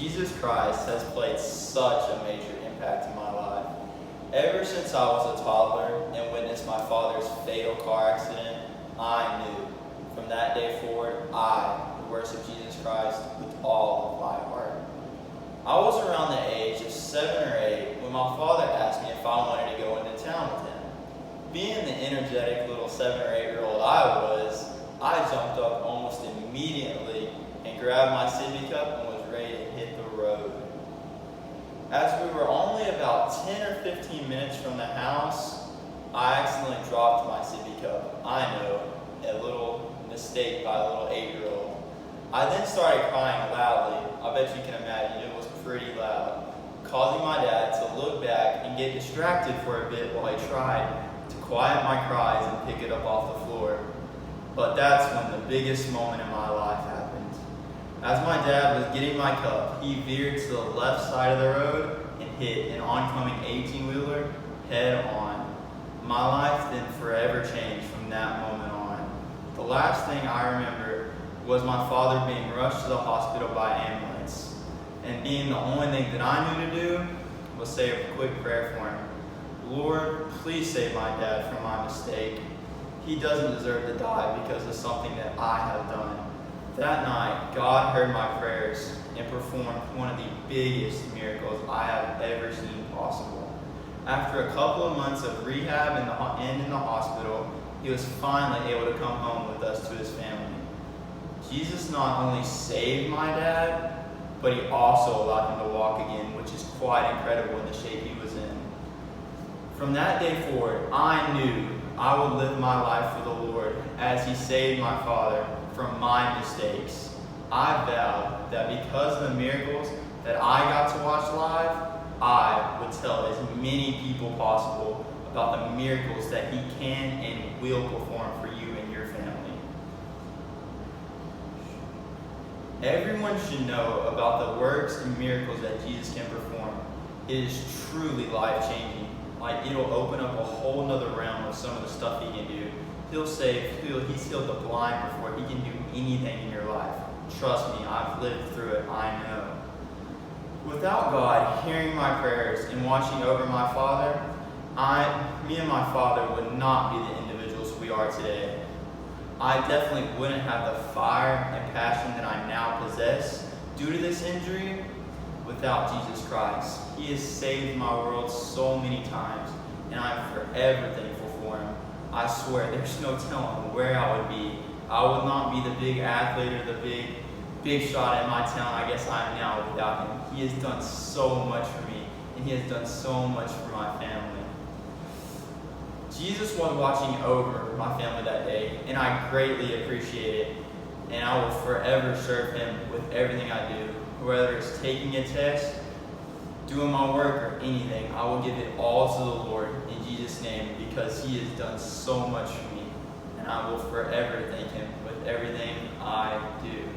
Jesus Christ has played such a major impact in my life. Ever since I was a toddler and witnessed my father's fatal car accident, I knew from that day forward I would worship Jesus Christ with all of my heart. I was around the age of 7 or 8 when my father asked me if I wanted to go into town with him. Being the energetic little 7 or 8-year-old I jumped up almost immediately and grabbed my sippy cup and was ready to hit the road. As we were only about 10 or 15 minutes from the house, I accidentally dropped my sippy cup. I know, a little mistake by a little 8-year-old. I then started crying loudly. I bet you can imagine it was pretty loud, causing my dad to look back and get distracted for a bit while he tried to quiet my cries and pick it up off the floor. But that's when the biggest moment in my life happened. As my dad was getting my cup, he veered to the left side of the road and hit an oncoming 18-wheeler head on. My life then forever changed from that moment on. The last thing I remember was my father being rushed to the hospital by ambulance, and being the only thing that I knew to do was say a quick prayer for him. Lord, please save my dad from my mistake. He doesn't deserve to die because of something that I have done. That night, God heard my prayers and performed one of the biggest miracles I have ever seen possible. After a couple of months of rehab and in the hospital, he was finally able to come home with us to his family. Jesus not only saved my dad, but he also allowed him to walk again, which is quite incredible in the shape he was in. From that day forward, I knew I would live my life for the Lord as he saved my father from my mistakes. I vowed that because of the miracles that I got to watch live, I would tell as many people possible about the miracles that he can and will perform for you and your family. Everyone should know about the works and miracles that Jesus can perform. It is truly life-changing. Like, it'll open up a whole nother realm of some of the stuff he can do. He's healed the blind before. He can do anything in your life. Trust me, I've lived through it. I know. Without God hearing my prayers and watching over my father, me and my father would not be the individuals we are today. I definitely wouldn't have the fire and passion that I now possess due to this injury without Jesus Christ. He has saved my world so many times, and I'm forever thankful for him. I swear, there's no telling where I would be. I would not be the big athlete or the big shot in my town I guess I am now without him. He has done so much for me, and he has done so much for my family. Jesus was watching over my family that day, and I greatly appreciate it, and I will forever serve him with everything I do. Whether it's taking a test, doing my work, or anything, I will give it all to the Lord in Jesus' name because he has done so much for me, and I will forever thank him with everything I do.